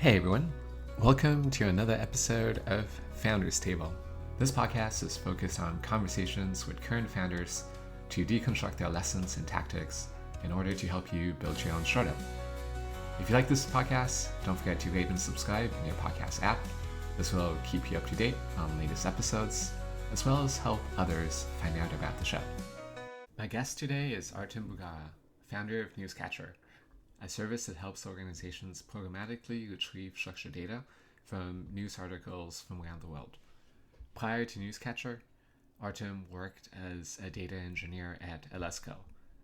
Hey everyone, welcome to another episode of Founders Table. This podcast is focused on conversations with current founders to deconstruct their lessons and tactics in order to help you build your own startup. If you like this podcast, don't forget to rate and subscribe in your podcast app. This will keep you up to date on latest episodes, as well as help others find out about the show. My guest today is Artem Bugara, founder of NewsCatcher, a service that helps organizations programmatically retrieve structured data from news articles from around the world. Prior to NewsCatcher, Artem worked as a data engineer at elseco,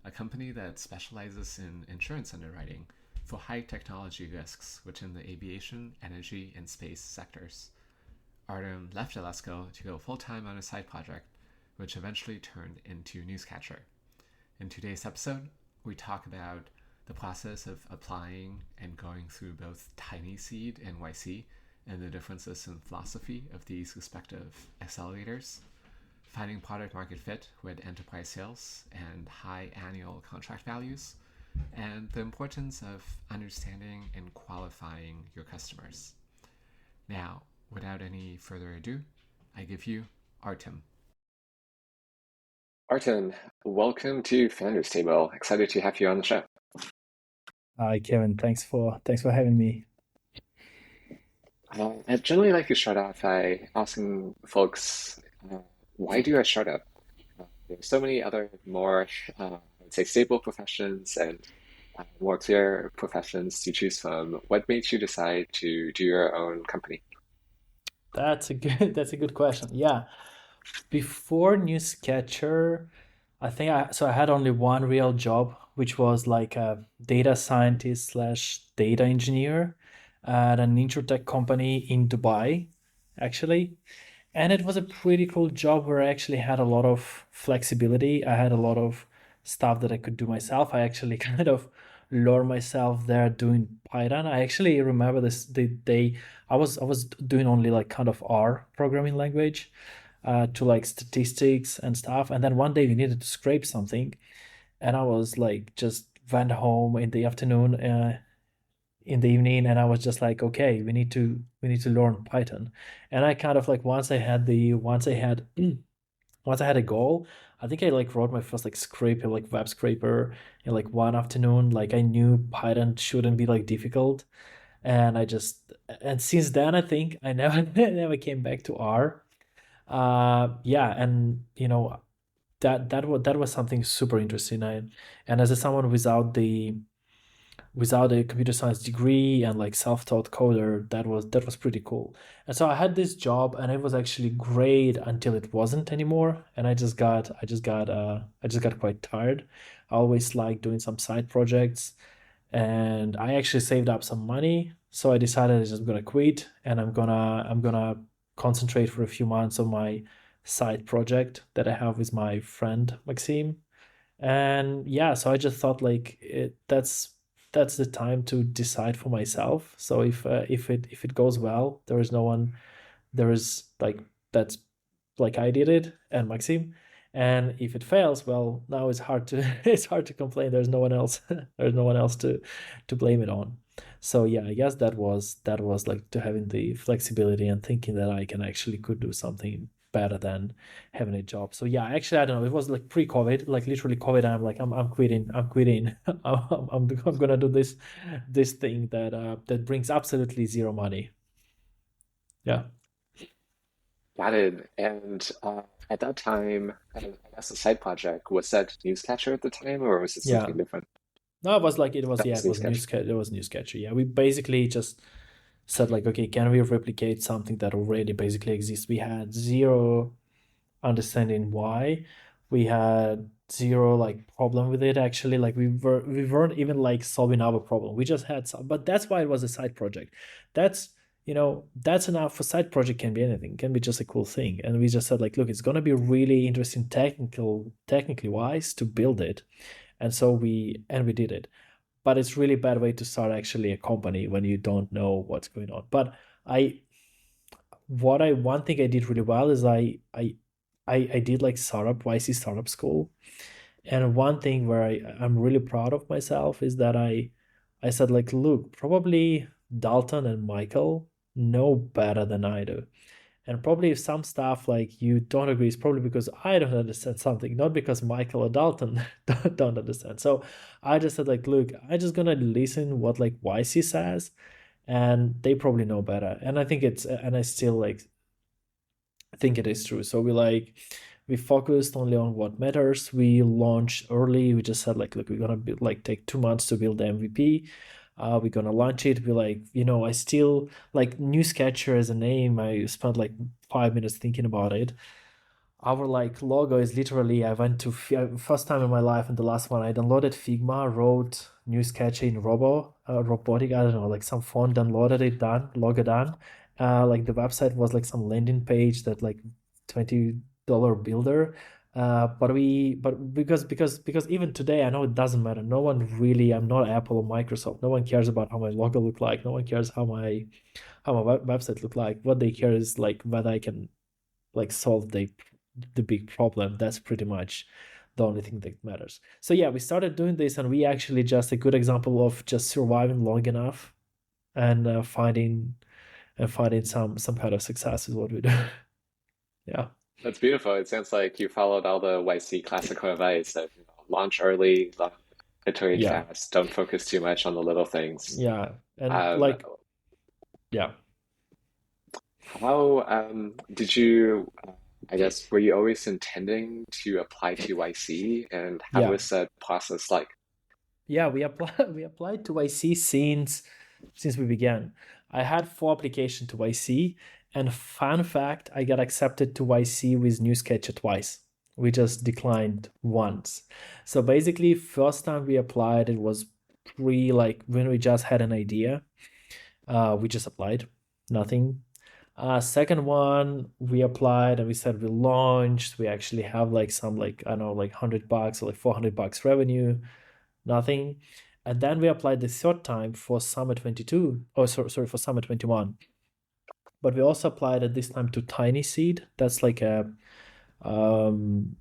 a company that specializes in insurance underwriting for high technology risks within the aviation, energy, and space sectors. Artem left elseco to go full-time on a side project, which eventually turned into NewsCatcher. In today's episode, we talk about the process of applying and going through both TinySeed and YC and the differences in philosophy of these respective accelerators, finding product market fit with enterprise sales and high annual contract values, and the importance of understanding and qualifying your customers. Now, without any further ado, I give you Artem. Artem, welcome to Founders Table. Excited to have you on the show. Hi, Kevin. Thanks for having me. I'd generally like to start off by asking folks, why do a startup? There's so many other more, I'd say, stable professions and more clear professions to choose from. What made you decide to do your own company? That's a good question. Yeah. Before NewsCatcher, I had only one real job, which was like a data scientist slash data engineer at an insurtech company in Dubai, actually. And it was a pretty cool job where I actually had a lot of flexibility. I had a lot of stuff that I could do myself. I actually kind of learned myself there doing Python. I actually remember the day I was doing only like kind of R programming language to like statistics and stuff. And then one day we needed to scrape something, and I was like just went home in the afternoon, in the evening, and I was just like, okay, we need to learn Python. And I kind of like once I had a goal, I think I like wrote my first like scraper, like web scraper in like one afternoon. Like I knew Python shouldn't be like difficult, and and since then I think I never never came back to R. Yeah, and that was something super interesting. And as a someone without a computer science degree and like self-taught coder, that was pretty cool. And so I had this job, and it was actually great until it wasn't anymore. And I just got quite tired. I always like doing some side projects, and I actually saved up some money. So I decided I'm just gonna quit, and I'm gonna concentrate for a few months on my side project that I have with my friend Maxime. And yeah, so I just thought like that's the time to decide for myself. So if it goes well, there is no one, there is like that's like I did it and Maxime. And if it fails, well, now it's hard to it's hard to complain. There's no one else. There's no one else to blame it on. So yeah, I guess that was like to having the flexibility and thinking that I can actually could do something better than having a job. So yeah, actually I don't know. It was like pre-COVID, like literally COVID. I'm like I'm quitting. I'm quitting. I'm gonna do this thing that brings absolutely zero money. Yeah. Got it. And at that time, I guess the side project, was that NewsCatcher at the time, or was it Yeah. something different? No, it was like it was That yeah, was it was NewsCatcher. newscatcher. It was newscatcher. Yeah, we basically just said like, okay, can we replicate something that already basically exists? We had zero understanding why. We had zero like problem with it actually. Like we weren't even like solving our problem. We just had some, but that's why it was a side project. That's that's enough. For side project can be anything, can be just a cool thing. And we just said like, look, it's gonna be really interesting technically wise to build it. And so we did it. But it's really bad way to start actually a company when you don't know what's going on. But I one thing I did really well is I did like startup YC startup school. And one thing where I'm really proud of myself is that I said like, look, probably Dalton and Michael know better than I do. And probably if some stuff like you don't agree, it's probably because I don't understand something, not because Michael or Dalton don't understand. So I just said like, look, I just gonna listen what like YC says, and they probably know better. And I think and I still like think it is true. So we focused only on what matters. We launched early. We just said like, look, we're gonna take 2 months to build the MVP. We're gonna launch it. We I still like NewsCatcher as a name. I spent like 5 minutes thinking about it. Our like logo is literally I went to first time in my life and the last one I downloaded Figma, wrote NewsCatcher in robotic, I don't know, like some font, downloaded it, done, logo done. Like the website was like some landing page that like $20 builder. But because even today I know it doesn't matter. No one really, I'm not Apple or Microsoft. No one cares about how my logo look like. No one cares how my website look like. What they care is like whether I can like solve the big problem. That's pretty much the only thing that matters. So yeah, we started doing this, and we actually just a good example of just surviving long enough and finding some kind of success is what we do. Yeah, That's beautiful. It sounds like you followed all the YC classical advice of launch early, iterate yeah, fast, don't focus too much on the little things. yeah, and Um, like yeah, how did you, I guess, were you always intending to apply to YC, and how yeah. was that process like? Yeah, we applied we applied to YC since we began. I had 4 applications to YC, and fun fact, I got accepted to YC with NewsCatcher twice. We just declined once. So basically, first time we applied, it was pre like when we just had an idea. We just applied, nothing. Second one, we applied and we said we launched. We actually have like some like I don't know like $100 or like $400 revenue, nothing. And then we applied the third time for summer 22. Oh, sorry, for summer 21. But we also applied at this time to TinySeed. That's like um,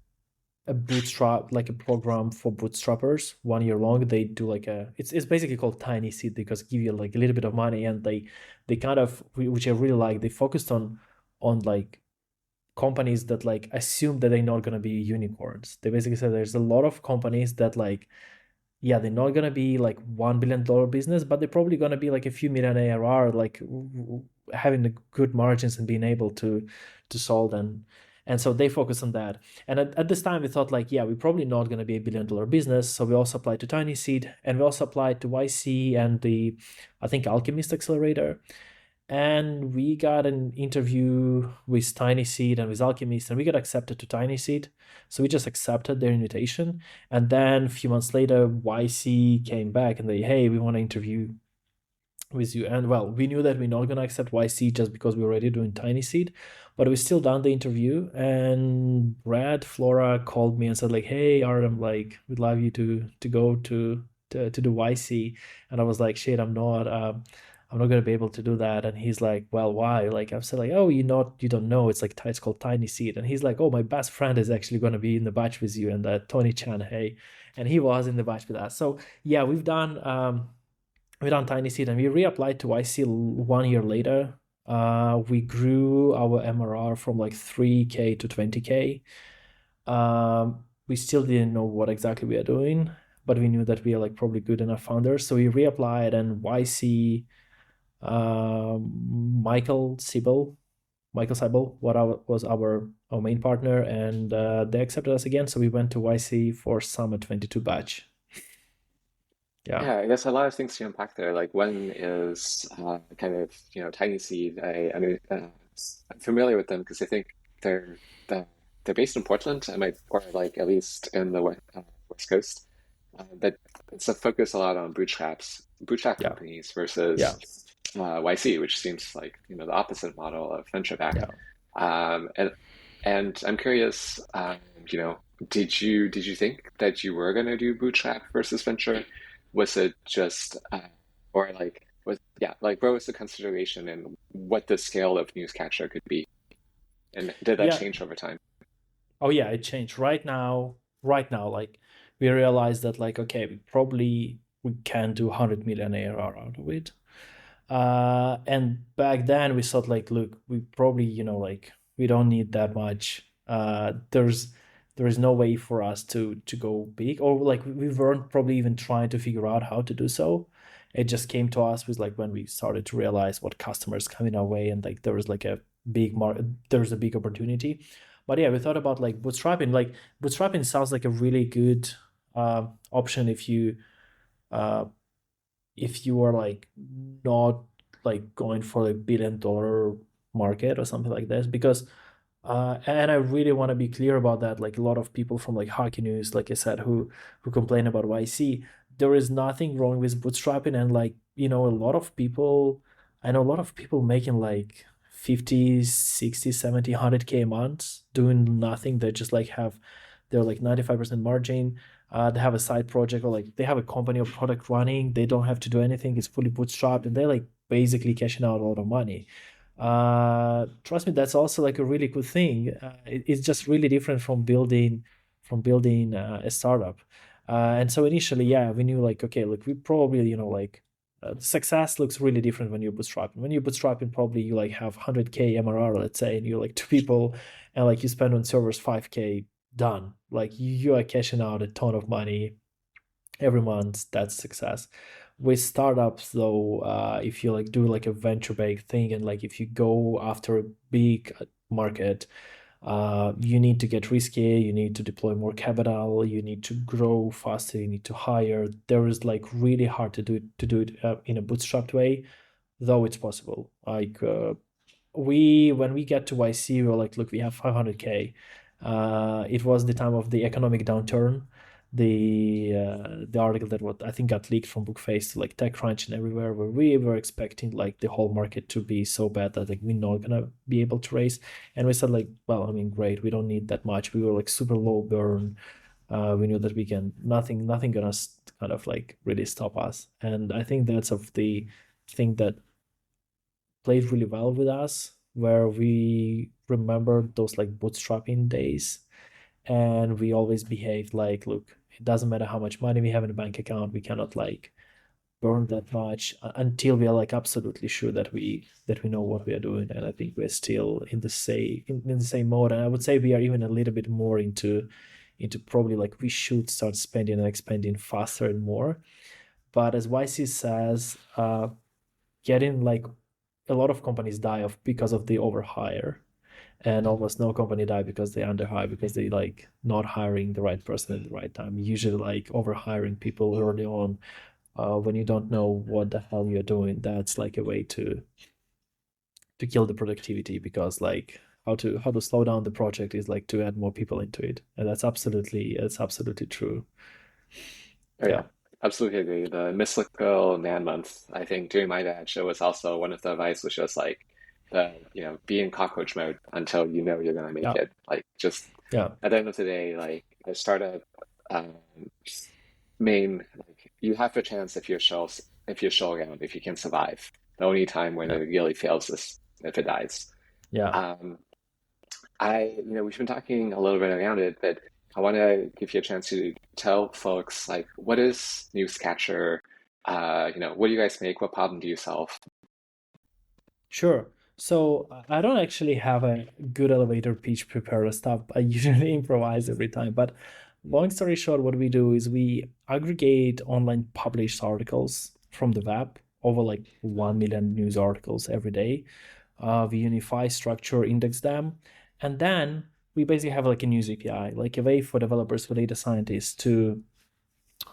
a bootstrap, like a program for bootstrappers, 1 year long. They do like it's basically called TinySeed because give you like a little bit of money, and they kind of, which I really like, they focused on like companies that like assume that they're not going to be unicorns. They basically said there's a lot of companies that like, yeah, they're not gonna be like $1 billion business, but they're probably gonna be like a few million ARR, like having the good margins and being able to solve them. And so they focus on that. And at this time, we thought like, yeah, we're probably not gonna be $1 billion business. So we also applied to TinySeed, and we also applied to YC and the, I think, Alchemist Accelerator. And we got an interview with TinySeed and with Alchemist, and we got accepted to TinySeed. So we just accepted their invitation. And then a few months later, YC came back and they, hey, we want to interview with you. And well, we knew that we're not going to accept YC just because we're already doing TinySeed, but we still done the interview. And Brad Flora called me and said like, hey, Artem, like we'd love you to go to the YC. And I was like, shit, I'm not gonna be able to do that. And he's like, well, why? Like I've said like, oh, you don't know. It's called TinySeed. And he's like, oh, my best friend is actually gonna be in the batch with you, and Tony Chan, hey. And he was in the batch with us. So yeah, we've done TinySeed, and we reapplied to YC 1 year later. We grew our MRR from like 3K to 20K. We still didn't know what exactly we are doing, but we knew that we are like probably good enough founders. So we reapplied, and YC, Michael Sibel, was our main partner, and they accepted us again. So we went to YC for summer 22 batch. Yeah, Yeah, I guess a lot of things to unpack there. Like one is kind of, Tiny Seed. I'm familiar with them because I think they're the, they're based in Portland, or like at least in the West Coast. But it's a focus a lot on bootstrap yeah, companies versus yeah, YC, which seems like the opposite model of venture back. yeah. Um, and and I'm curious, you know, did you think that you were going to do bootstrap versus venture? Was it just, or like was yeah, like what was the consideration and what the scale of Newscatcher could be, and did that Yeah. change over time? Oh yeah, it changed. Right now, like we realized that like okay, we can do 100 million ARR out of it. And back then we thought like, look, we probably, like we don't need that much. There is no way for us to go big, or like we weren't probably even trying to figure out how to do so. It just came to us with like when we started to realize what customers coming our way, and like there was like a big market, there's a big opportunity. But yeah, we thought about like bootstrapping. Like bootstrapping sounds like a really good option uh, if you are like not like going for $1 billion market or something like this, because and I really want to be clear about that. Like a lot of people from like Hockey News, like I said, who complain about YC, there is nothing wrong with bootstrapping. And like, a lot of people, I know a lot of people making like 50, 60, 70, 100K a month doing nothing. They just like have, they're like 95% margin. They have a side project, or like they have a company or product running. They don't have to do anything. It's fully bootstrapped, and they're like basically cashing out a lot of money. Trust me, that's also like a really good thing. It's just really different from building a startup. And so initially, yeah, we knew like, okay, look, we probably, like success looks really different when you're bootstrapping. When you're bootstrapping, probably you like have 100K MRR, let's say, and you're like two people, and like you spend on servers 5K, done. Like you are cashing out a ton of money every month. That's success. With startups though, if you like do like a venture based thing, and like if you go after a big market, you need to get risky, you need to deploy more capital, you need to grow faster, you need to hire. There is like really hard to do it in a bootstrapped way, though it's possible. Like when we get to YC, we were like, look, we have 500K. It was the time of the economic downturn. The article that what I think got leaked from Bookface to like TechCrunch and everywhere, where we were expecting like the whole market to be so bad that like we're not gonna be able to raise. And we said like, well, I mean, great, we don't need that much. We were like super low burn. We knew that we can nothing gonna kind of like really stop us. And I think that's of the thing that played really well with us, where we remembered those like bootstrapping days, and we always behaved like, look, it doesn't matter how much money we have in a bank account, we cannot like burn that much until we are like absolutely sure that we know what we are doing. And I think we're still in the same mode, and I would say we are even a little bit more into probably like we should start spending and expanding faster and more. But as YC says, getting like a lot of companies die of because of the overhire, and almost no company die because they underhire, because they like not hiring the right person at the right time. Usually like overhiring people early on, when you don't know what the hell you're doing, that's like a way to kill the productivity, because like how to slow down the project is like to add more people into it. And that's absolutely true. Oh Yeah. yeah, absolutely agree. The mystical man month, I think during my dad show was also one of the advice was just like be in cockroach mode until you know you're gonna make Yeah. it. Like just Yeah. at the end of the day, like a startup um main like you have a chance if you show around, if you can survive. The only time when Yeah. it really fails is if it dies. Yeah. Um we've been talking a little bit around it, but I want to give you a chance to tell folks like what is NewsCatcher? What do you guys make? What problem do you solve? Sure. So I don't actually have a good elevator pitch prepared or stuff. I usually improvise every time. But long story short, what we do is we aggregate online published articles from the web, over like 1 million news articles every day. We unify, structure, index them, and then we basically have like a news API, like a way for developers, for data scientists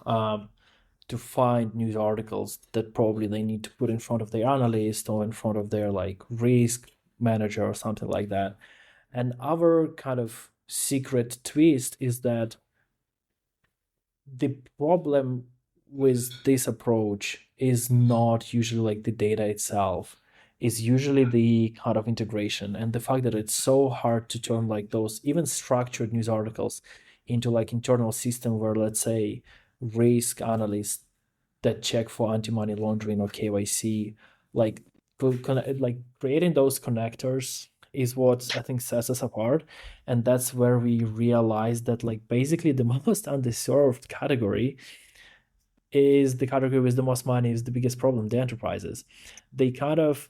um, to find news articles that probably they need to put in front of their analyst or in front of their like risk manager or something like that. And our kind of secret twist is that the problem with this approach is not usually like the data itself, is usually the kind of integration, and the fact that it's so hard to turn like those even structured news articles into like internal system where, let's say, risk analysts that check for anti-money laundering or KYC, like like creating those connectors is what I think sets us apart. And that's where we realize that like basically the most underserved category is the category with the most money, is the biggest problem, the enterprises. They kind of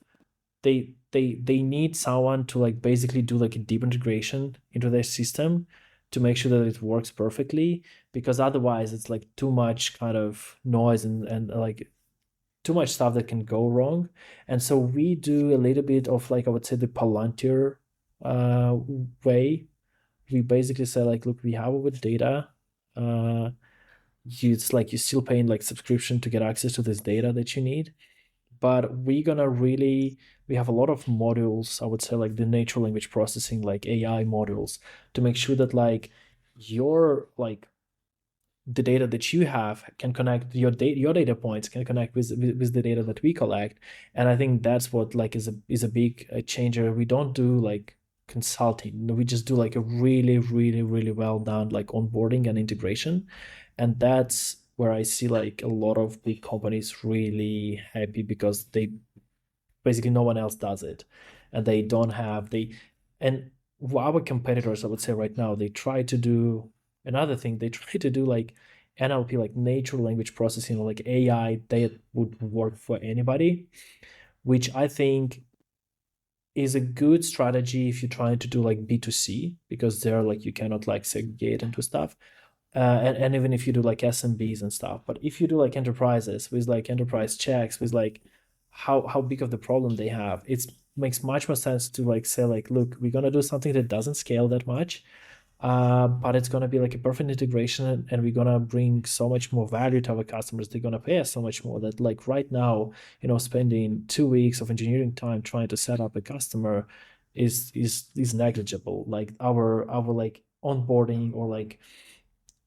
they need someone to like basically do like a deep integration into their system to make sure that it works perfectly, because otherwise it's like too much kind of noise and like too much stuff that can go wrong. And so we do a little bit of like, I would say, the Palantir way. We basically say like, look, we have our data. It's like you're still paying like subscription to get access to this data that you need, but we have a lot of modules, I would say, like the natural language processing, like AI modules, to make sure that like your like the data that you have can connect your data points can connect with the data that we collect. And I think that's what like is a big changer. We don't do like consulting, we just do like a really really really well done like onboarding and integration. And that's where I see like a lot of big companies really happy, because they basically no one else does it, and they don't have they and our competitors, I would say right now, they try to do another thing. They try to do like NLP, like natural language processing, or like AI that would work for anybody, which I think is a good strategy if you're trying to do like B2C, because there like you cannot like segregate into stuff. And even if you do like SMBs and stuff. But if you do like enterprises with like enterprise checks, with like how big of the problem they have, it makes much more sense to like say like, look, we're gonna do something that doesn't scale that much, but it's gonna be like a perfect integration, and we're gonna bring so much more value to our customers. They're gonna pay us so much more that like right now, spending 2 weeks of engineering time trying to set up a customer is negligible. Like our like onboarding or like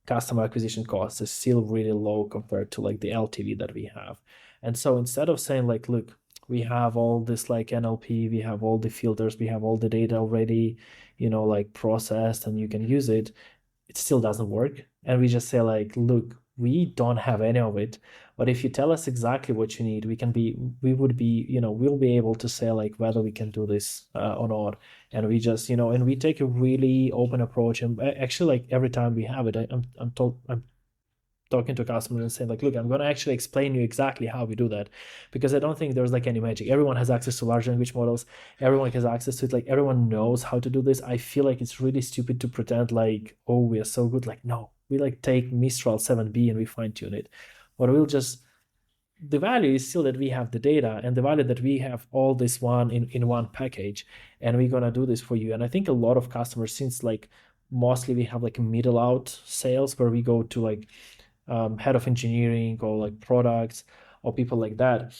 customer acquisition cost is still really low compared to like the LTV that we have. And so instead of saying like, look, we have all this like NLP, we have all the filters, we have all the data already, like processed, and you can use it, it still doesn't work. And we just say like, look, we don't have any of it, but if you tell us exactly what you need, we'll be able to say like whether we can do this or not. And we just, and we take a really open approach. And actually, like every time we have it, I'm talking to a customer and saying like, look, I'm going to actually explain you exactly how we do that, because I don't think there's like any magic. Everyone has access to large language models, everyone has access to it, like everyone knows how to do this. I feel like it's really stupid to pretend like, oh, we are so good. Like, no, we like take Mistral 7B and we fine tune it. But we'll just, the value is still that we have the data, and the value that we have all this one in one package, and we're going to do this for you. And I think a lot of customers, since like mostly we have like middle out sales where we go to like head of engineering or like products or people like that,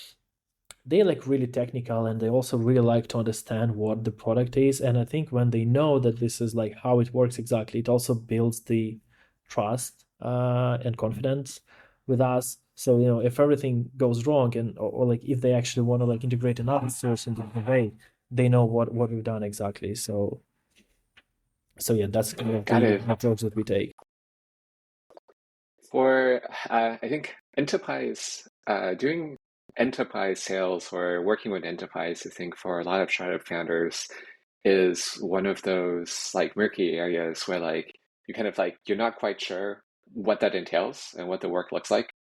they like really technical, and they also really like to understand what the product is. And I think when they know that this is like how it works exactly, it also builds the trust and confidence with us. So if everything goes wrong, and or like if they actually want to like integrate another source into the way, they know what we've done exactly. So yeah, that's kind of Got the it. approach that we take. For I think enterprise, doing enterprise sales or working with enterprise, I think for a lot of startup founders is one of those like murky areas where like you kind of like you're not quite sure what that entails and what the work looks like.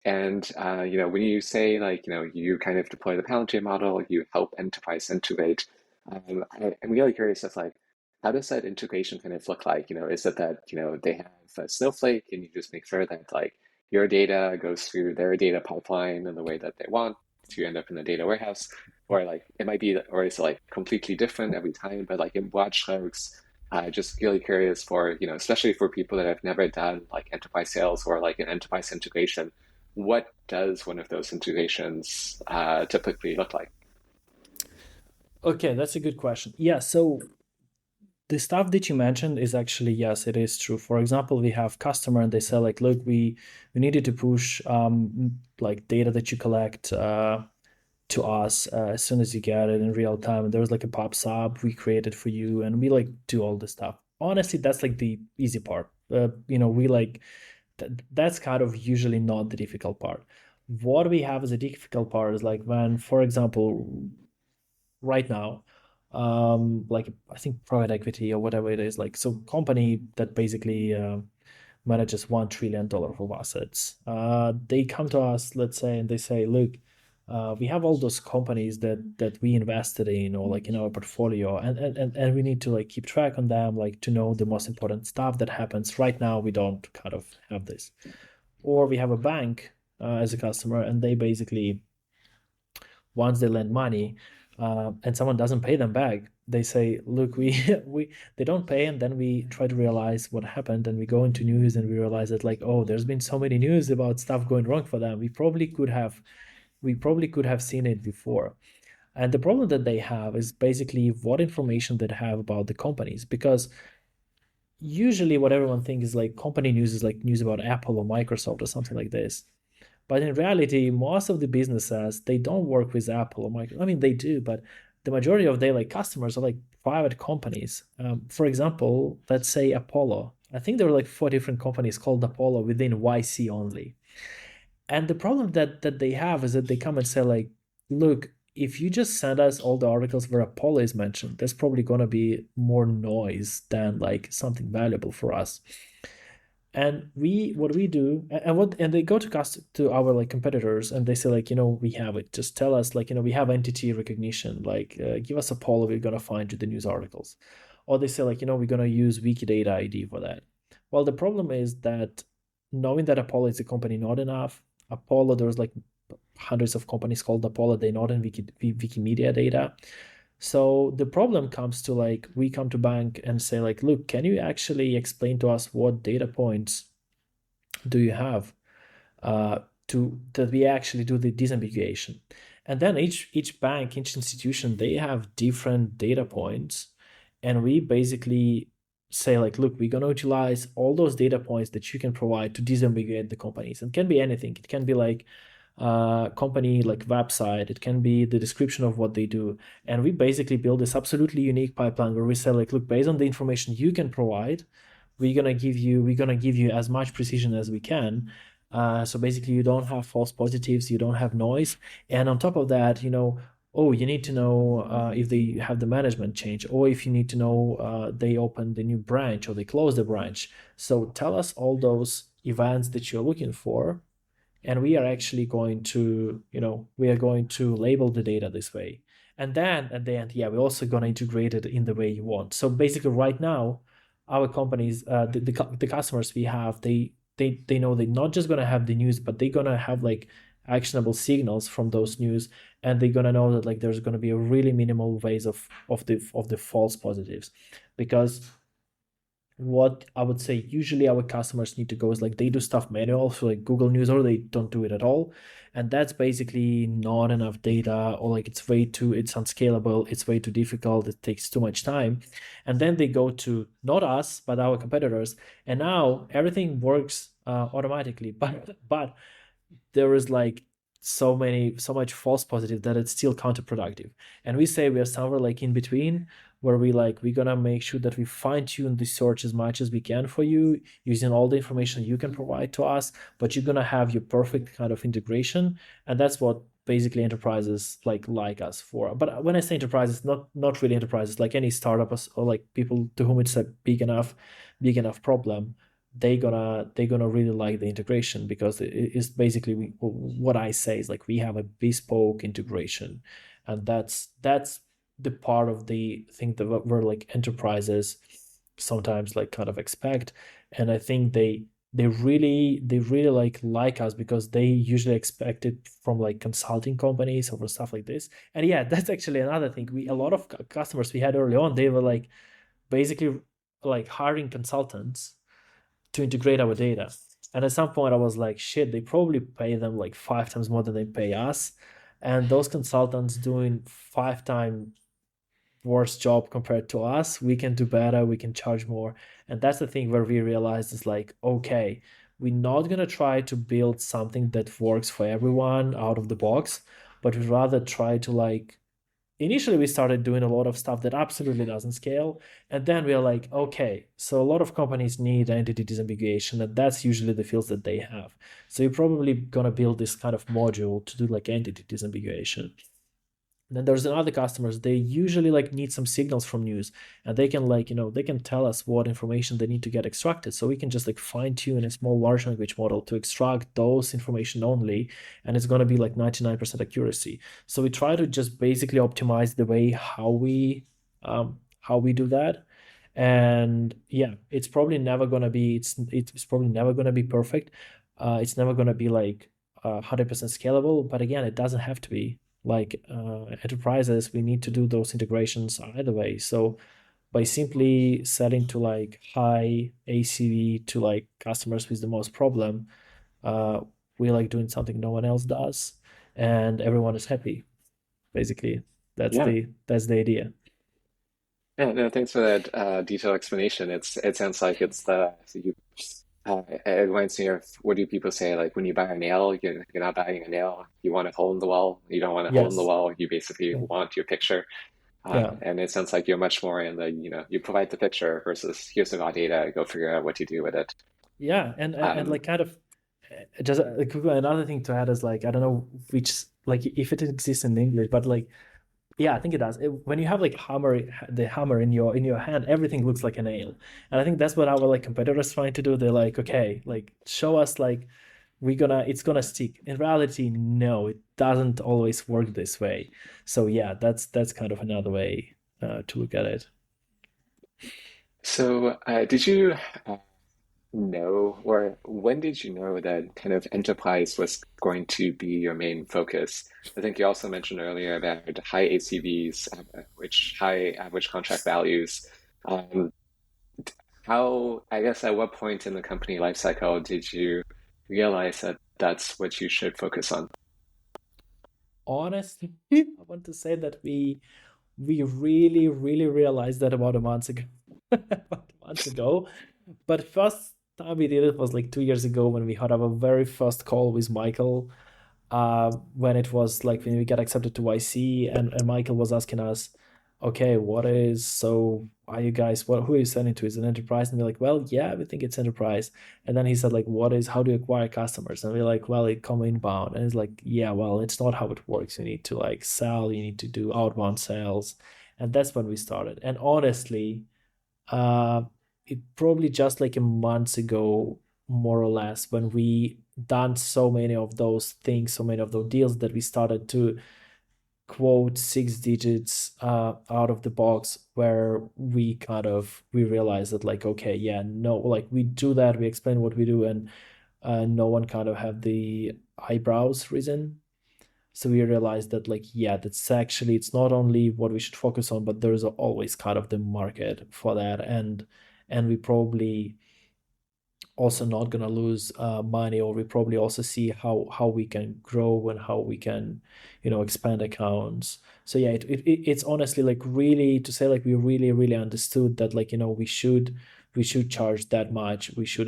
And when you say like you kind of deploy the Palantir model, you help enterprise integrate. I'm really curious of like how does that integration kind of look like? Is it that they have a Snowflake and you just make sure that like your data goes through their data pipeline in the way that they want to end up in the data warehouse, or like it might be, or is it like completely different every time? But like in broad strokes, just really curious for especially for people that have never done like enterprise sales or like an enterprise integration, what does one of those integrations typically look like? Okay, that's a good question. Yeah, so the stuff that you mentioned is actually, yes, it is true. For example, we have customer and they say like, look, we needed to push like data that you collect to us as soon as you get it in real time. And there's like a pops up we created for you, and we like do all this stuff. Honestly, that's like the easy part. We like that's kind of usually not the difficult part. What we have as a difficult part is like when, for example, right now, like I think private equity or whatever it is, like so company that basically manages $1 trillion of assets. They come to us, let's say, and they say, look, we have all those companies that we invested in, or like in our portfolio, and we need to like keep track on them, like to know the most important stuff that happens. Right now we don't kind of have this. Or we have a bank as a customer, and they basically, once they lend money, and someone doesn't pay them back, they say, look, we they don't pay, and then we try to realize what happened, and we go into news and we realize that like, oh, there's been so many news about stuff going wrong for them. We probably could have seen it before. And the problem that they have is basically what information they have about the companies, because usually what everyone thinks is like company news is like news about Apple or Microsoft or something like this. But in reality, most of the businesses, they don't work with Apple or Microsoft. I mean, they do, but the majority of their like customers are like private companies. For example, let's say Apollo. I think there were like 4 different companies called Apollo within YC only. And the problem that they have is that they come and say like, look, if you just send us all the articles where Apollo is mentioned, there's probably gonna be more noise than like something valuable for us. And what we do, and they go to our like competitors, and they say like, we have it, just tell us like, we have entity recognition, like give us Apollo, we're gonna find you the news articles. Or they say like, we're gonna use Wikidata ID for that. Well, the problem is that knowing that Apollo is a company not enough. Apollo, there's like hundreds of companies called Apollo, they're not in Wikimedia data. So the problem comes to like, we come to bank and say like, look, can you actually explain to us what data points do you have to that we actually do the disambiguation? And then each bank, each institution, they have different data points, and we basically say like, look, we're going to utilize all those data points that you can provide to disambiguate the companies. It can be anything. It can be like company like website, it can be the description of what they do, and we basically build this absolutely unique pipeline where we say like, look, based on the information you can provide, we're gonna give you as much precision as we can. So basically you don't have false positives, you don't have noise, and on top of that, oh, you need to know if they have the management change, or if you need to know they opened the new branch or they closed the branch. So tell us all those events that you're looking for, and we are actually going to label the data this way. And then at the end, yeah, we're also going to integrate it in the way you want. So basically right now, our companies, the customers we have, they know they're not just going to have the news, but they're going to have like actionable signals from those news, and they're going to know that like there's going to be a really minimal ways of the false positives. Because what I would say usually our customers need to go is like, they do stuff manual, so like Google News, or they don't do it at all, and that's basically not enough data, or like it's unscalable, it's way too difficult, it takes too much time. And then they go to not us but our competitors, and now everything works automatically, but there is like so much false positive that it's still counterproductive. And we say we are somewhere like in between, where we're gonna make sure that we fine-tune the search as much as we can for you, using all the information you can provide to us, but you're gonna have your perfect kind of integration. And that's what basically enterprises like us for. But when I say enterprises, not really enterprises, like any startup or like people to whom it's a big enough problem, they gonna really like the integration, because it's basically what I say is like, we have a bespoke integration, and that's the part of the thing that we're like enterprises sometimes like kind of expect. And I think they really like us, because they usually expect it from like consulting companies or stuff like this. And yeah, that's actually another thing. A lot of customers we had early on, they were like basically like hiring consultants to integrate our data. And at some point I was like, shit, they probably pay them like 5 times more than they pay us. And those consultants doing 5 times worse job compared to us. We can do better, we can charge more. And that's the thing where we realized is like, okay, we're not gonna try to build something that works for everyone out of the box, but we'd rather try to like, initially we started doing a lot of stuff that absolutely doesn't scale, and then we are like, okay, so a lot of companies need entity disambiguation, and that's usually the fields that they have. So you're probably gonna build this kind of module to do like entity disambiguation. Then there's other customers, they usually like need some signals from news, and they can like, they can tell us what information they need to get extracted, so we can just like fine tune a small large language model to extract those information only, and it's going to be like 99% accuracy. So we try to just basically optimize the way how we do that. And yeah, it's probably never going to be, it's probably never going to be perfect. It's never going to be like 100% scalable, but again, it doesn't have to be. Like enterprises, we need to do those integrations either way. So by simply selling to like high ACV to like customers with the most problem, uh, we're like doing something no one else does, and everyone is happy. Basically, Yeah. that's the idea. Yeah, no, thanks for that detailed explanation. It sounds like it's the so you it reminds me of what do people say like when you buy a nail, you're not buying a nail. You want a hole in the wall. You don't want a hole in the Yes. wall. You basically Yeah. want your picture. Yeah. And it sounds like you're much more in the you provide the picture versus here's the raw data. Go figure out what to do with it. Yeah. And Um, like kind of just like another thing to add is like I don't know which like if it exists in English, but like yeah, I think it does. When you have like the hammer in your hand, everything looks like a nail. And I think that's what our like competitors trying to do. They're like, okay, like show us like it's gonna stick. In reality, no, it doesn't always work this way. So yeah, that's kind of another way to look at it. so did you know, or when did you know that kind of enterprise was going to be your main focus? I think you also mentioned earlier about high ACVs, which high average contract values. Um, how, I guess, at what point in the company life cycle did you realize that that's what you should focus on? Honestly, I want to say that we really realized that about a month ago. About a month ago. But first time we did it was like 2 years ago when we had our very first call with Michael. When it was like when we got accepted to YC, and Michael was asking us, okay, so are you guys, who are you selling to? Is it enterprise? And we're like, well, yeah, we think it's enterprise. And then he said, like, how do you acquire customers? And we're like, well, it come inbound. And he's like, yeah, well, it's not how it works. You need to like sell, you need to do outbound sales. And that's when we started. And honestly, uh, it probably just like a month ago, more or less, when we done so many of those things, so many of those deals that we started to quote six digits out of the box, where we realized that like, okay, yeah, no, like we do that, we explain what we do, and no one kind of have the eyebrows risen. So we realized that like, yeah, that's actually, it's not only what we should focus on, but there's always kind of the market for that. And we probably also not gonna lose money, or we probably also see how we can grow and how we can, expand accounts. So yeah, it's honestly like really to say like we really understood that like, we should charge that much. We should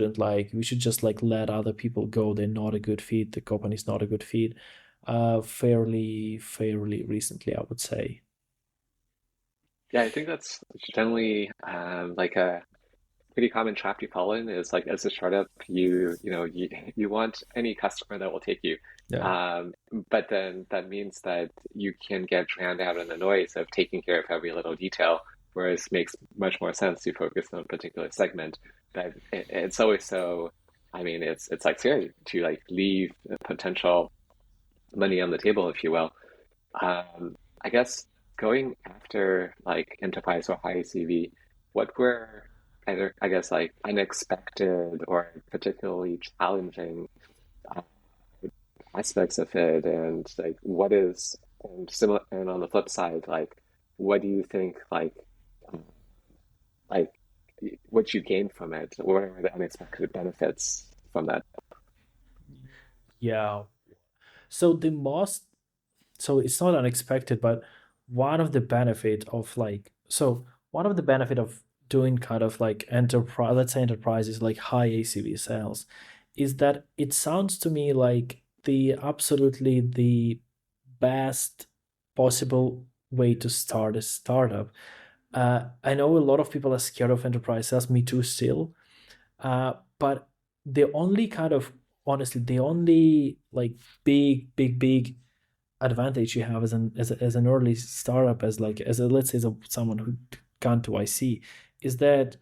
just like let other people go. They're not a good fit. The company's not a good fit. Fairly recently, I would say. Yeah, I think that's generally like a pretty common trap you fall in is like as a startup, you want any customer that will take you. Yeah. Um, but then that means that you can get drowned out in the noise of taking care of every little detail, whereas it makes much more sense to focus on a particular segment. But it's always so, I mean, it's like scary to like leave potential money on the table, if you will. I guess going after like enterprise or high CV, what were either, I guess, like unexpected or particularly challenging uh, aspects of it, and like what is and similar, and on the flip side, like what do you think um, like what you gained from it? What are the unexpected benefits from that? Yeah. So so it's not unexpected, but one of the benefit of like, so one of the benefit of doing kind of like enterprise, let's say enterprises like high ACV sales, is that it sounds to me like the best possible way to start a startup. I know a lot of people are scared of enterprise sales, me too still. But the only kind of honestly, the only like big advantage you have as an early startup, as a let's say someone who gone to YC, is that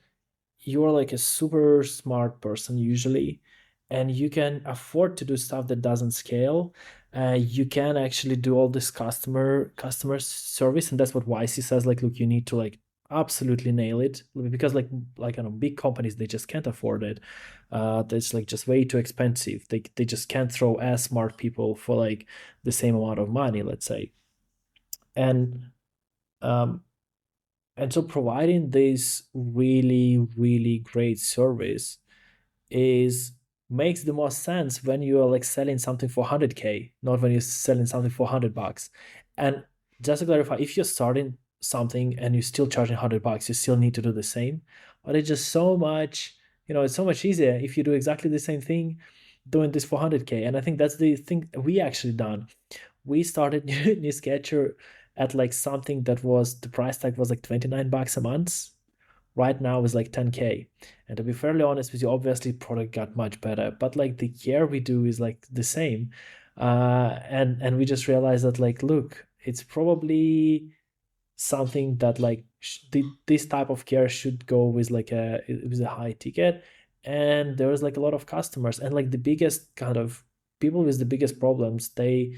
you're like a super smart person usually, and you can afford to do stuff that doesn't scale. You can actually do all this customer service, and that's what YC says. Like, look, you need to like absolutely nail it, because I know, big companies, they just can't afford it. That's like just way too expensive. They just can't throw as smart people for like the same amount of money, let's say. And um, and so providing this really, really great service is makes the most sense when you are like selling something for 100K, not when you're selling something for $100. And just to clarify, if you're starting something and you're still charging $100, you still need to do the same. But it's just so much, it's so much easier if you do exactly the same thing doing this for 100K. And I think that's the thing we actually done. We started NewsCatcher at like something that was, the price tag was like $29 a month. Right now is like 10K. And to be fairly honest with you, obviously product got much better, but like the care we do is like the same. And we just realized that, like, look, it's probably something that like this type of care should go with like a high ticket. And there was like a lot of customers, and like the biggest kind of people with the biggest problems, they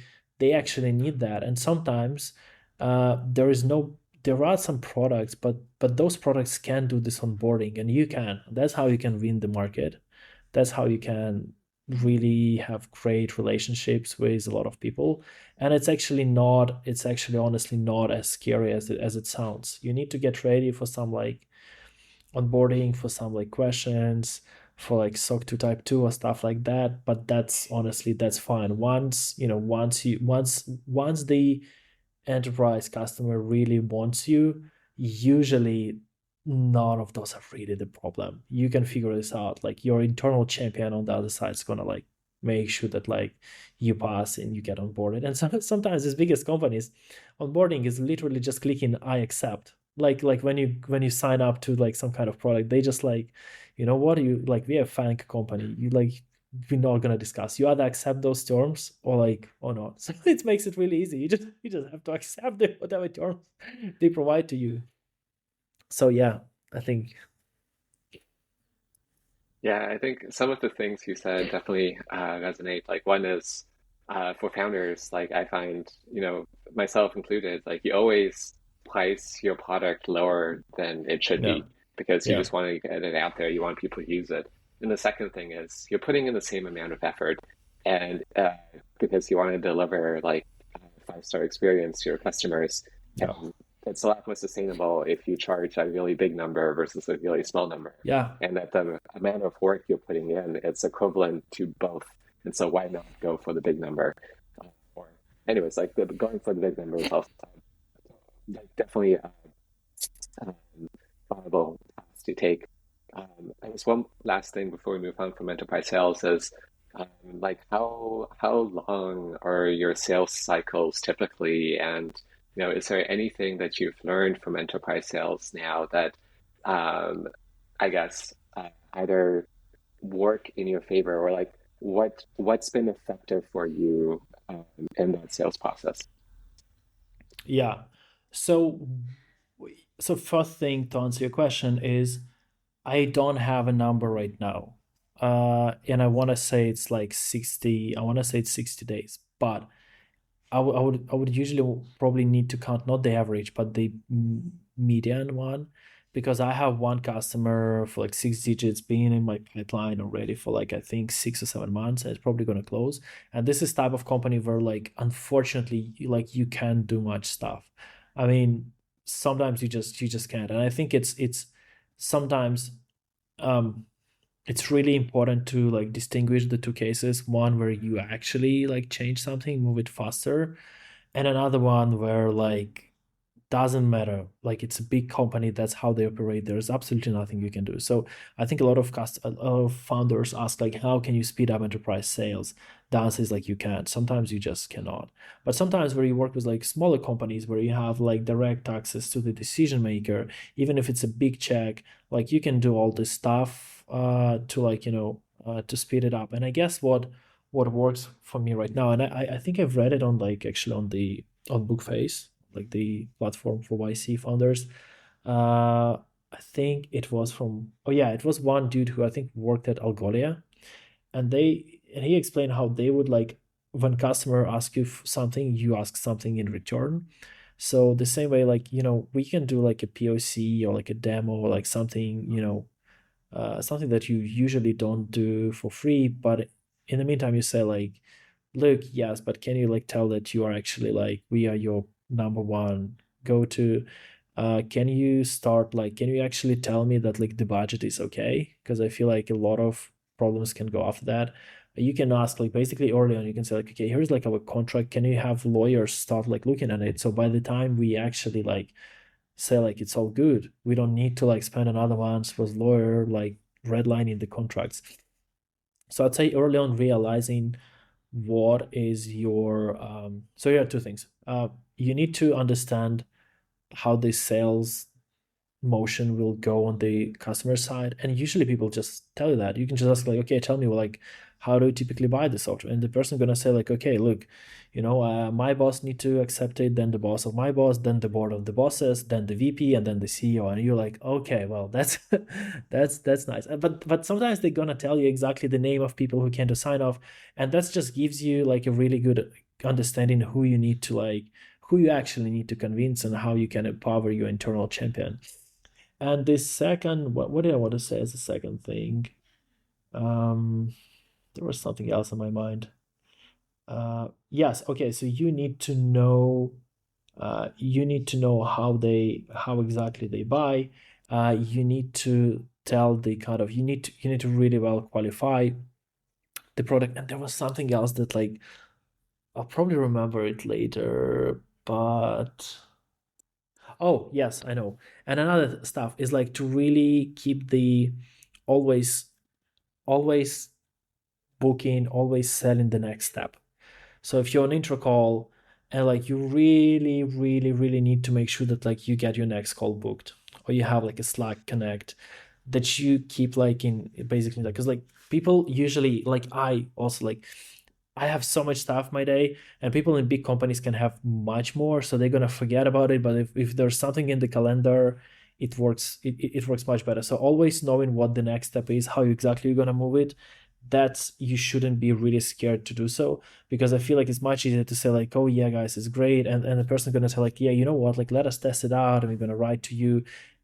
actually need that. And sometimes there are some products, but those products can do this onboarding, and you can. That's how you can win the market. That's how you can really have great relationships with a lot of people. And it's actually honestly not as scary as it sounds. You need to get ready for some like onboarding, for some like questions, for like SOC 2 type 2 or stuff like that. But that's honestly, that's fine. Once the enterprise customer really wants you, usually none of those are really the problem. You can figure this out. Like, your internal champion on the other side is gonna like make sure that like you pass and you get onboarded. And sometimes these biggest companies, onboarding is literally just clicking I accept. Like when you sign up to like some kind of product, they just like, what, you like, we are a FANG company. You like, we're not gonna discuss. You either accept those terms or like or not. So it makes it really easy. You just have to accept whatever terms they provide to you. So yeah, I think. Yeah, I think some of the things you said definitely resonate. Like one is for founders, like I find, myself included, like you always price your product lower than it should Yeah, be because you yeah, just want to get it out there. You want people to use it. And the second thing is you're putting in the same amount of effort, and because you want to deliver like a five-star experience to your customers. yeah, And it's a lot more sustainable if you charge a really big number versus a really small number, yeah, and that the amount of work you're putting in, it's equivalent to both. And so why not go for the big number? Or anyways, like going for the big number is also like definitely um, viable path to take. I guess one last thing before we move on from enterprise sales is like how long are your sales cycles typically, and is there anything that you've learned from enterprise sales now that um, I guess either work in your favor, or like what's been effective for you in that sales process? yeah. So so first thing to answer your question is, I don't have a number right now. And I want to say it's like 60, I want to say it's 60 days, but I would usually probably need to count not the average, but the median one, because I have one customer for like 6 digits being in my pipeline already for like, I think 6 or 7 months, and it's probably going to close. And this is type of company where like, unfortunately, like you can't do much stuff. I mean, sometimes you just can't. And I think it's sometimes um it's really important to like distinguish the two cases, one where you actually like change something, move it faster, and another one where like doesn't matter, like it's a big company, that's how they operate, there's absolutely nothing you can do. So I think a lot of founders ask like, how can you speed up enterprise sales? The answer is like, you can't. Sometimes you just cannot. But sometimes where you work with like smaller companies where you have like direct access to the decision maker, even if it's a big check, like you can do all this stuff to like to speed it up. And I guess what what works for me right now. And I think I've read it on like actually on Bookface, like the platform for YC founders. I think it was from, oh yeah, it was one dude who I think worked at Algolia, and he explained how they would like, when customer asks you something, you ask something in return. So the same way, like, we can do like a POC or like a demo or like something, something that you usually don't do for free, but in the meantime you say like, look, yes, but can you like tell that you are actually like, we are your number one go to, can you start like, can you actually tell me that like the budget is okay, because I feel like a lot of problems can go after that. You can ask like basically early on, you can say like, okay, here's like our contract, can you have lawyers start like looking at it, so by the time we actually like say like it's all good, we don't need to like spend another month with lawyer like redlining the contracts. So I'd say early on realizing what is your so you have two things. You need to understand how the sales motion will go on the customer side, and usually people just tell you that. You can just ask like, okay, tell me, well, like, how do you typically buy the software, and the person gonna say like, okay, look, my boss need to accept it, then the boss of my boss, then the board of the bosses, then the VP, and then the CEO, and you're like, okay, well, that's that's nice. But sometimes they're gonna tell you exactly the name of people who can do sign off, and that just gives you like a really good understanding who you need to like, who you actually need to convince, and how you can empower your internal champion. And the second, what did I want to say as a second thing? Um, there was something else in my mind. Yes, okay. So you need to know how exactly they buy. You need to tell the kind of, you need to really well qualify the product. And there was something else that like I'll probably remember it later, but oh, yes, I know. And another stuff is like to really keep the always, always booking, always selling the next step. So if you're on intro call and like you really, really, really need to make sure that like you get your next call booked, or you have like a Slack connect that you keep like in basically like, because like people usually like, I also like, I have so much stuff my day, and people in big companies can have much more, so they're gonna forget about it. But if there's something in the calendar, it works much better. So always knowing what the next step is, how exactly you're gonna move it, that's, you shouldn't be really scared to do so, because I feel like it's much easier to say like, oh yeah guys, it's great, and the person's gonna say like, yeah, you know what, like let us test it out and we're gonna write to you.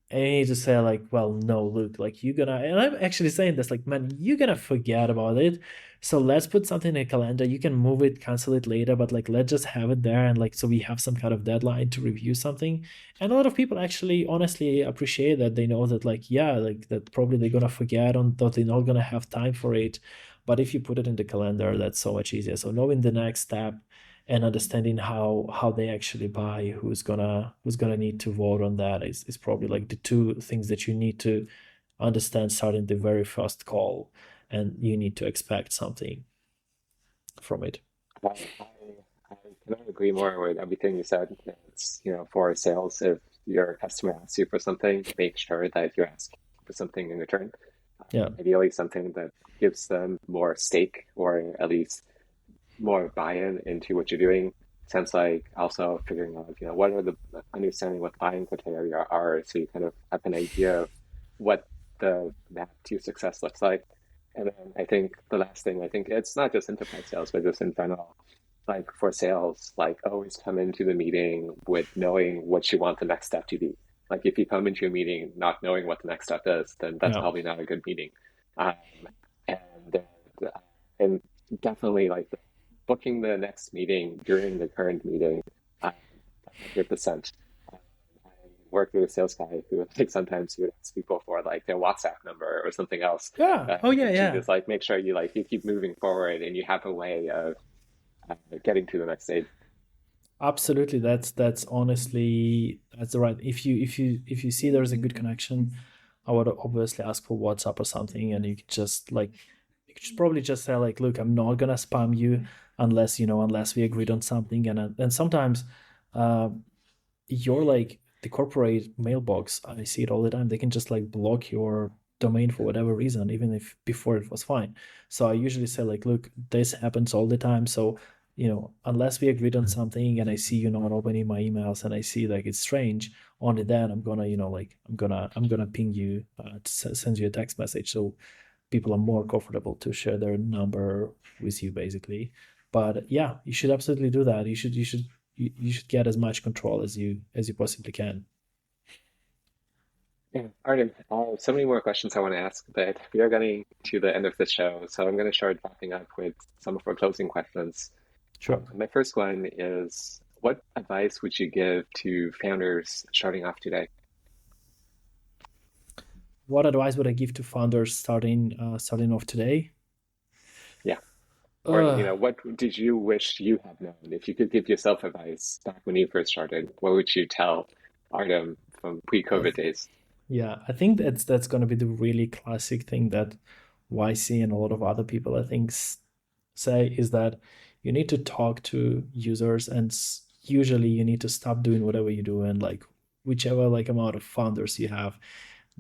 And you need to say like, well, no, look, like you're gonna, and I'm actually saying this like, man, you're gonna forget about it, so let's put something in a calendar. You can move it, cancel it later, but like let's just have it there, and like so we have some kind of deadline to review something. And a lot of people actually honestly appreciate that. They know that like, yeah, like that probably they're gonna forget on that, they're not gonna have time for it. But if you put it in the calendar, that's so much easier. So knowing the next step and understanding how they actually buy, who's gonna need to vote on that is probably like the two things that you need to understand starting the very first call, and you need to expect something from it. I cannot agree more with everything you said. It's, for sales, if your customer asks you for something, make sure that you ask for something in return. Yeah. Ideally, something that gives them more stake or at least more buy-in into what you're doing. Sounds like also figuring out, what are the understanding what buying criteria are, so you kind of have an idea of what the map to success looks like. And then I think the last thing, I think it's not just enterprise sales, but just in general, like for sales, like always come into the meeting with knowing what you want the next step to be. Like if you come into a meeting not knowing what the next step is, then that's Yeah. probably not a good meeting. Um, and and definitely like booking the next meeting during the current meeting, 100%. I worked with a sales guy who like sometimes he would ask people for like their WhatsApp number or something else, Yeah. Oh yeah, to yeah. just like make sure you keep moving forward and you have a way of getting to the next stage. Absolutely. That's honestly, that's the right. If you see there's a good connection, I would obviously ask for WhatsApp or something, and you could just like, you could just probably just say like, look, I'm not gonna spam you unless unless we agreed on something. And sometimes uh, you're like the corporate mailbox, I see it all the time. They can just like block your domain for whatever reason, even if before it was fine. So I usually say like, look, this happens all the time. So, unless we agreed on something and I see you not opening my emails and I see like it's strange, only then I'm gonna, I'm gonna ping you, send you a text message. So people are more comfortable to share their number with you basically. But yeah, you should absolutely do that. You should get as much control as you possibly can. Yeah, Artem, so many more questions I want to ask, but we are getting to the end of the show, so I'm going to start wrapping up with some of our closing questions. Sure. My first one is, what advice would you give to founders starting off today? What advice would I give to founders starting off today? Yeah. Or, uh, what did you wish you had known? If you could give yourself advice back when you first started, what would you tell Artem from I pre-COVID days? Yeah, I think that's going to be the really classic thing that YC and a lot of other people I think say is that you need to talk to users, and usually you need to stop doing whatever you do, and like whichever like amount of founders you have,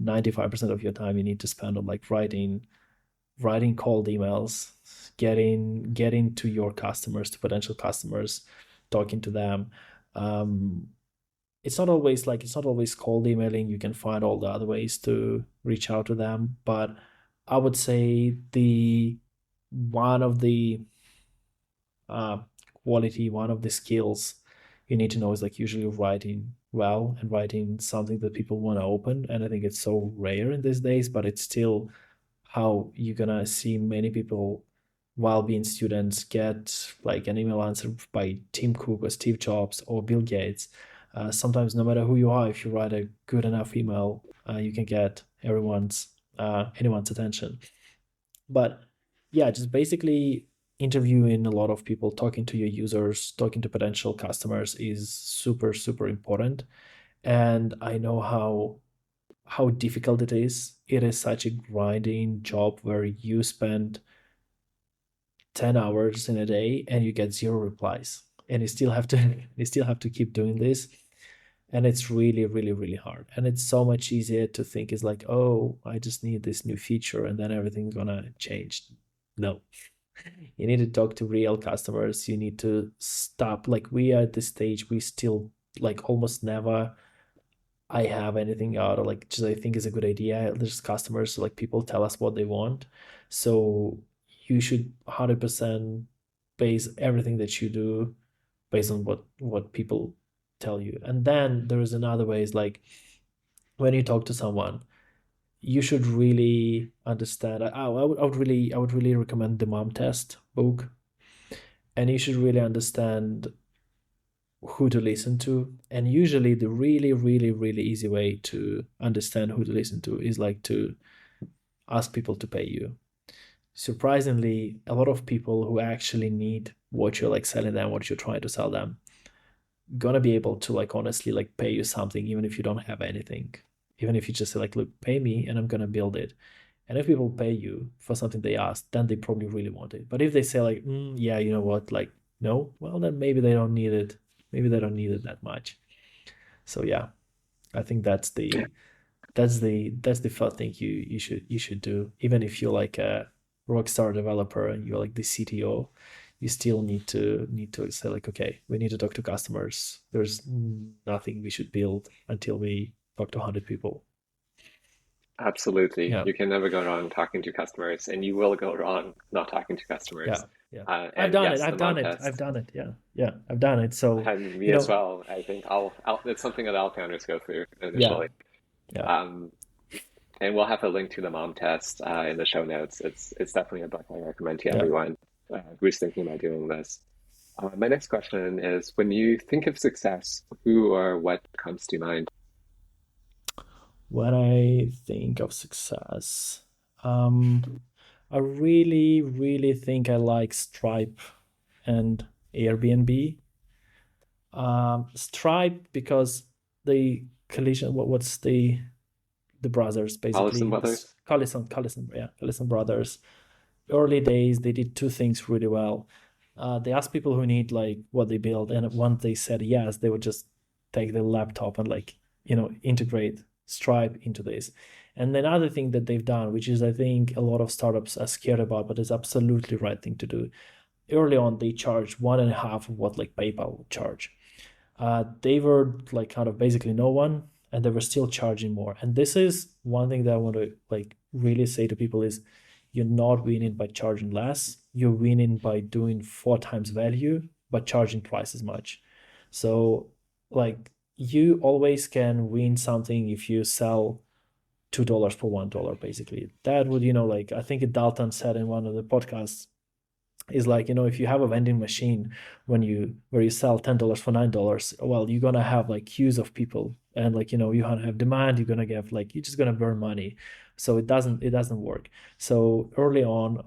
95% of your time you need to spend on like writing cold emails, getting to your customers, to potential customers, talking to them. Um, it's not always cold emailing. You can find all the other ways to reach out to them, but I would say the one of the uh, one of the skills you need to know is like usually writing well and writing something that people want to open. And I think it's so rare in these days, but it's still how you're gonna see many people while being students get like an email answered by Tim Cook or Steve Jobs or Bill Gates. Sometimes no matter who you are, if you write a good enough email, you can get anyone's attention. But yeah, just basically interviewing a lot of people, talking to your users, talking to potential customers is super, super important. And I know how difficult it is. It is such a grinding job where you spend 10 hours in a day and you get zero replies. And you still have to keep doing this. And it's really, really, really hard. And it's so much easier to think is like, oh, I just need this new feature and then everything's gonna change. No. You need to talk to real customers. You need to stop. Like we are at this stage, we still like almost never I have anything out or like just I think is a good idea. There's customers, like people tell us what they want. So you should 100% base everything that you do based on what people tell you. And then there is another way is like when you talk to someone, you should really understand. I would really recommend the mom test book, and you should really understand who to listen to. And usually the really, really, really easy way to understand who to listen to is like to ask people to pay you. Surprisingly, a lot of people who actually need what you're like selling them, what you're trying to sell them, gonna be able to like honestly like pay you something even if you don't have anything. Even if you just say like, look, pay me and I'm gonna build it. And if people pay you for something they asked, then they probably really want it. But if they say like, yeah, you know what, like no, well then maybe they don't need it. Maybe they don't need it that much. So yeah, I think that's the first thing you should do. Even if you're like a rockstar developer and you're like the CTO, you still need to say like, okay, we need to talk to customers. There's nothing we should build until we talk to 100 people. Absolutely. Yeah, You can never go wrong talking to customers, and you will go wrong not talking to yeah, customers. yeah. I've And done it. yes, the I've done mom it. I've test, done it. Yeah, yeah. I've done it. So, and me you as know, well. I think it's something that all founders go through yeah, initially. yeah, Um, and we'll have a link to the mom test in the show notes. It's definitely a book I recommend to yeah. everyone who's thinking about doing this. My next question is, when you think of success, who or what comes to mind? When I think of success, um, I really, really think I like Stripe and Airbnb. Stripe because the collision. What's the brothers Allison basically? Brothers? Collison, yeah, Collison brothers. Early days, they did two things really well. They asked people who need like what they build, and once they said yes, they would just take the laptop and like integrate Stripe into this. And another thing that they've done, which is I think a lot of startups are scared about, but is absolutely the right thing to do. Early on, they charged 1.5 of what like PayPal would charge. They were like kind of basically no one, and they were still charging more. And this is one thing that I want to like really say to people is you're not winning by charging less. You're winning by doing 4 times value, but charging twice as much. So like you always can win something if you sell $2 for $1, basically. That would, like I think Dalton said in one of the podcasts, is like, if you have a vending machine where you sell $10 for $9, well, you're gonna have like queues of people, and like, you're gonna have demand, you're gonna get like, you're just gonna burn money. So it doesn't work. So early on,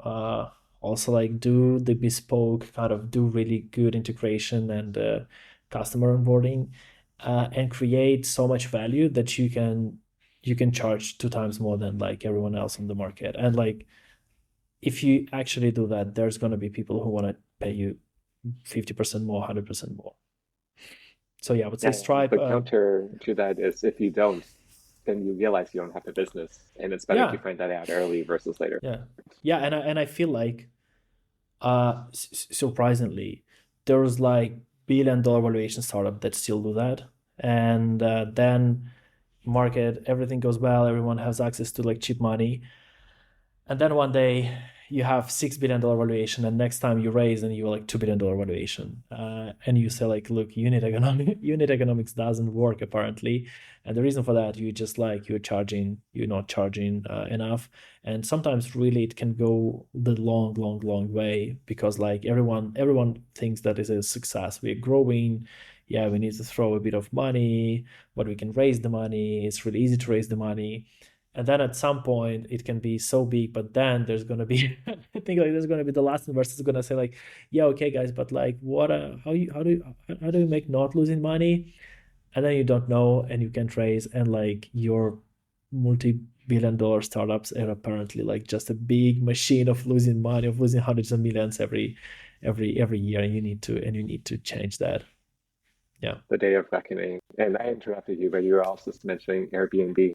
also like do the bespoke kind of do really good integration and customer onboarding, and create so much value that you can charge 2 times more than like everyone else on the market. And like if you actually do that, there's going to be people who want to pay you 50% more, 100% more. So yeah, I would say Stripe. The counter to that is if you don't, then you realize you don't have the business, and it's better to find that out early versus later. Yeah, and I feel like, surprisingly, there's like billion-dollar valuation startup that still do that, and then market everything goes well, everyone has access to like cheap money, and then one day you have $6 billion valuation, and next time you raise and you're like $2 billion valuation, and you say like, look, unit economics doesn't work apparently, and the reason for that, you're not charging enough, and sometimes really it can go the long way, because like everyone thinks that is a success. We're growing, yeah, we need to throw a bit of money, but we can raise the money. It's really easy to raise the money. And then at some point it can be so big, but then there's gonna be I think like there's gonna be the last investor is gonna say like, yeah, okay guys, but like what how do you make not losing money? And then you don't know and you can't raise, and like your multi-billion-dollar startups are apparently like just a big machine of losing money, of losing hundreds of millions every year, and you need to change that. Yeah. The day of reckoning. And I interrupted you, but you were also mentioning Airbnb.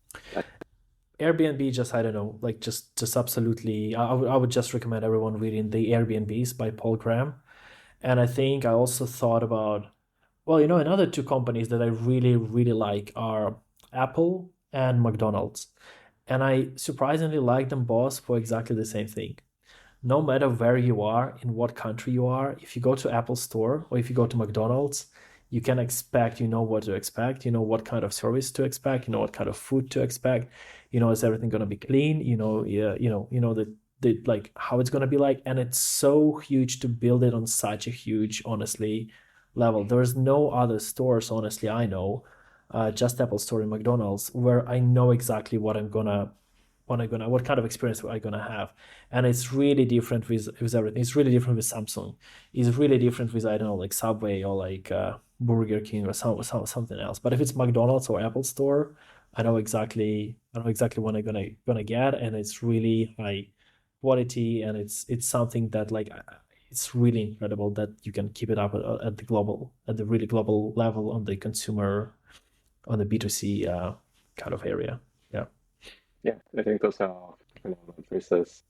Airbnb, just I don't know, like just absolutely. I would just recommend everyone reading The Airbnbs by Paul Graham. And I think I also thought about, well, another two companies that I really really like are Apple and McDonald's, and I surprisingly like them both for exactly the same thing. No matter where you are, in what country you are, if you go to Apple Store or if you go to McDonald's, you can expect, what to expect, what kind of service to expect, what kind of food to expect, is everything going to be clean, yeah, the like how it's going to be like. And it's so huge to build it on such a huge, honestly, level. There's no other stores, honestly, I know, just Apple Store and McDonald's, where I know exactly what what kind of experience I'm gonna have. And it's really different with everything. It's really different with Samsung. It's really different with, I don't know, like Subway or like Burger King or something else. But if it's McDonald's or Apple Store, I know exactly what I'm gonna get, and it's really high quality, and it's something that like it's really incredible that you can keep it up at the really global level on the consumer, on the B2C kind of area. Yeah. Yeah, I think those are phenomenal choices.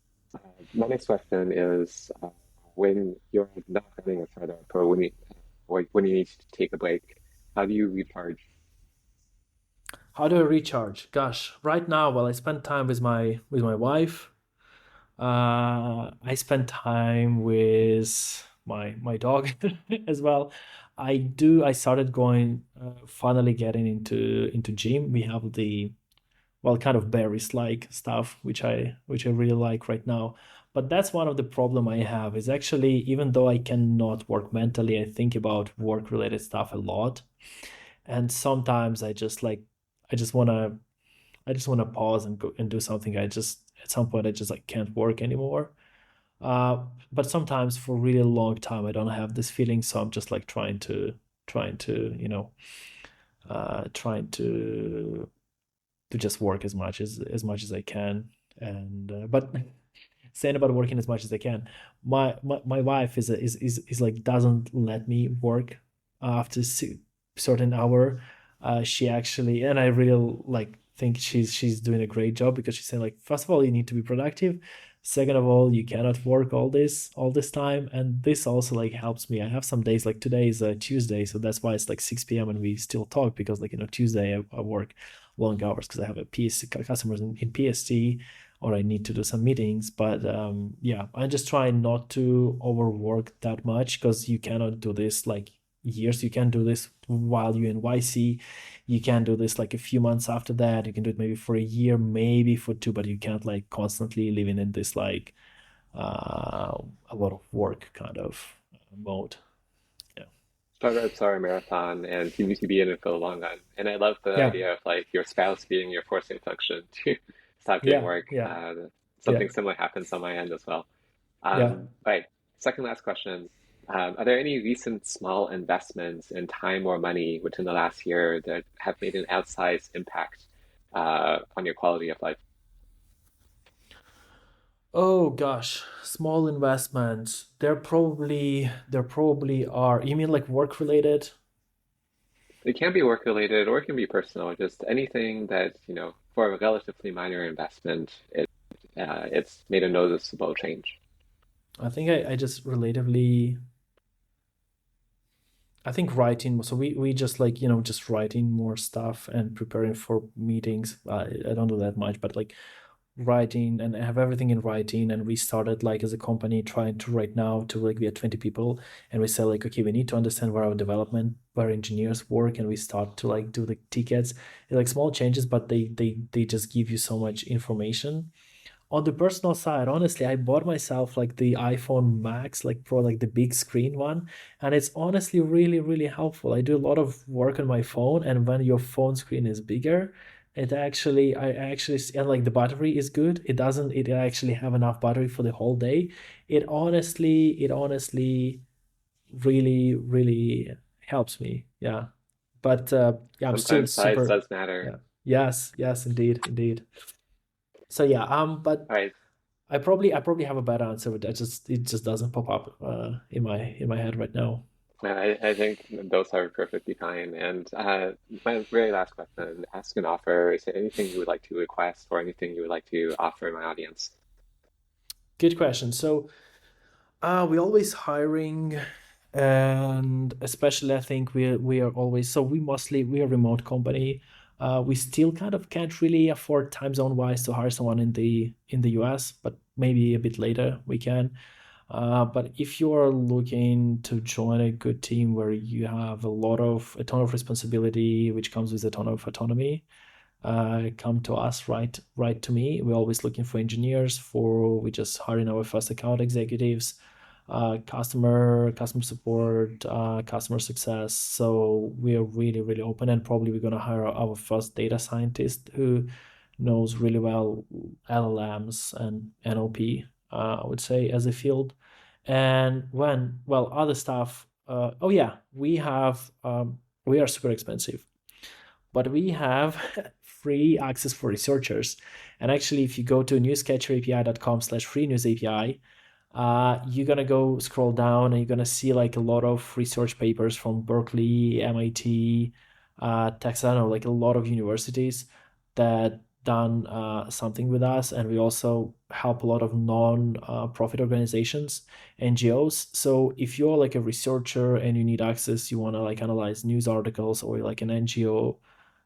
My next question is when you're not having a startup or when you need to take a break, how do you recharge? How do I recharge? Gosh, right now, well, I spend time with my wife. I spend time with my dog as well. I started going, finally getting into gym. We have the, well, kind of berries like stuff, which I really like right now. But that's one of the problem I have, is actually, even though I cannot work mentally, I think about work related stuff a lot. And sometimes I just wanna I just wanna pause and go and do something. I just At some point I just like can't work anymore. Uh, but sometimes for really long time I don't have this feeling, so I'm just like trying to trying to just work as much as I can. And but saying about working as much as I can, my wife is like doesn't let me work after certain hour. She actually, and I really like think she's doing a great job, because she's saying like, first of all, you need to be productive. Second of all, you cannot work all this time, and this also like helps me. I have some days, like today is a Tuesday, so that's why it's like 6 p.m. and we still talk, because like Tuesday I work long hours because I have a PST customers in PST, or I need to do some meetings. But yeah, I just try not to overwork that much, because you cannot do this like years. You can do this while you're in YC. You can do this like a few months after that. You can do it maybe for a year, maybe for two, but you can't like constantly living in this like a lot of work kind of mode. Yeah. Startups are a marathon, and you need to be in it for the long run. And I love the Yeah. idea of like your spouse being your forcing function to stop doing Yeah. work. Yeah. Yeah. Something similar happens on my end as well. Yeah. Right. Second last question. Are there any recent small investments in time or money within the last year that have made an outsized impact on your quality of life? Oh gosh, small investments. There probably are. You mean like work related? It can be work related or it can be personal, just anything that, for a relatively minor investment, it's made a noticeable change. I think I just relatively, I think writing. So we just like, just writing more stuff and preparing for meetings. I don't do that much, but like writing, and have everything in writing. And we started like as a company trying to right now to like, we are 20 people, and we say like, okay, we need to understand where our development, where engineers work, and we start to like do the tickets. It's like small changes, but they just give you so much information. On the personal side, honestly, I bought myself like the iPhone Max, like Pro, like the big screen one, and it's honestly really, really helpful. I do a lot of work on my phone, and when your phone screen is bigger, and like the battery is good. It actually have enough battery for the whole day. It honestly really, really helps me. Yeah. But yeah, I'm still Sometimes size super, does matter. yeah. Yes, yes, indeed, indeed. So yeah, but All right. I probably have a better answer, but it just doesn't pop up in my head right now. I think those are perfectly fine. And my very last question, ask an offer. Is there anything you would like to request or anything you would like to offer my audience? Good question. So we're always hiring, and especially I think we are always, so we are a remote company. We still kind of can't really afford time zone wise to hire someone in the US, but maybe a bit later we can. But if you are looking to join a good team where you have a ton of responsibility, which comes with a ton of autonomy, come to us, write to me. We're always looking for engineers. We just hiring our first account executives, customer support, customer success. So we are really, really open, and probably we're gonna hire our first data scientist who knows really well LLMs and NLP, I would say, as a field. And other stuff. Oh yeah, we are super expensive, but we have free access for researchers. And actually, if you go to newscatcherapi.com/free news API, you're gonna go scroll down, and you're gonna see like a lot of research papers from Berkeley, MIT, Texas, I don't know, like a lot of universities that done something with us. And we also help a lot of non-profit organizations, NGOs. So if you're like a researcher and you need access, you want to like analyze news articles, or you're like an NGO,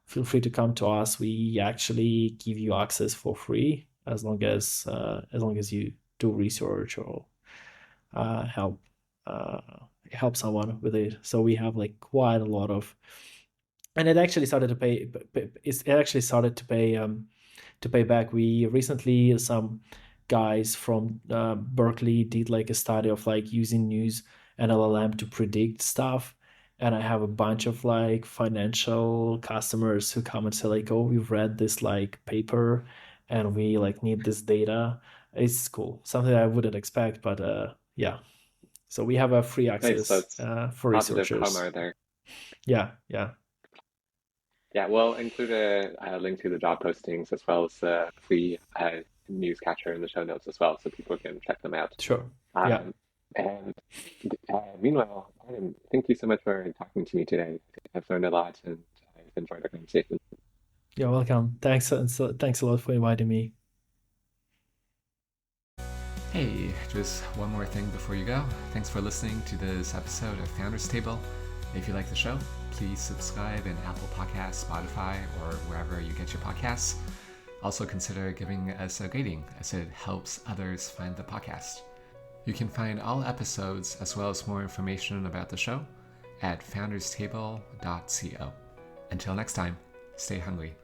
feel free to come to us. We actually give you access for free, as long as you do research, or help uh, help someone with it. So we have like quite a lot of, and it actually started to pay. It actually started to pay back. We recently, some guys from Berkeley did like a study of like using news and LLM to predict stuff. And I have a bunch of like financial customers who come and say like, oh, we've read this like paper, and we like need this data. It's cool, something I wouldn't expect, but yeah. So we have a free Nice. access That's for positive researchers. karma there. Yeah, yeah, Yeah, we'll include a link to the job postings as well as a free news catcher in the show notes as well, so people can check them out. sure. Yeah. Um, and meanwhile, thank you so much for talking to me today. I've learned a lot and I've enjoyed our conversation. You're welcome. Thanks, and so, thanks a lot for inviting me. Hey, just one more thing before you go. Thanks for listening to this episode of Founders Table. If you like the show, please subscribe in Apple Podcasts, Spotify, or wherever you get your podcasts. Also consider giving us a rating, as it helps others find the podcast. You can find all episodes as well as more information about the show at founderstable.co. Until next time, stay hungry.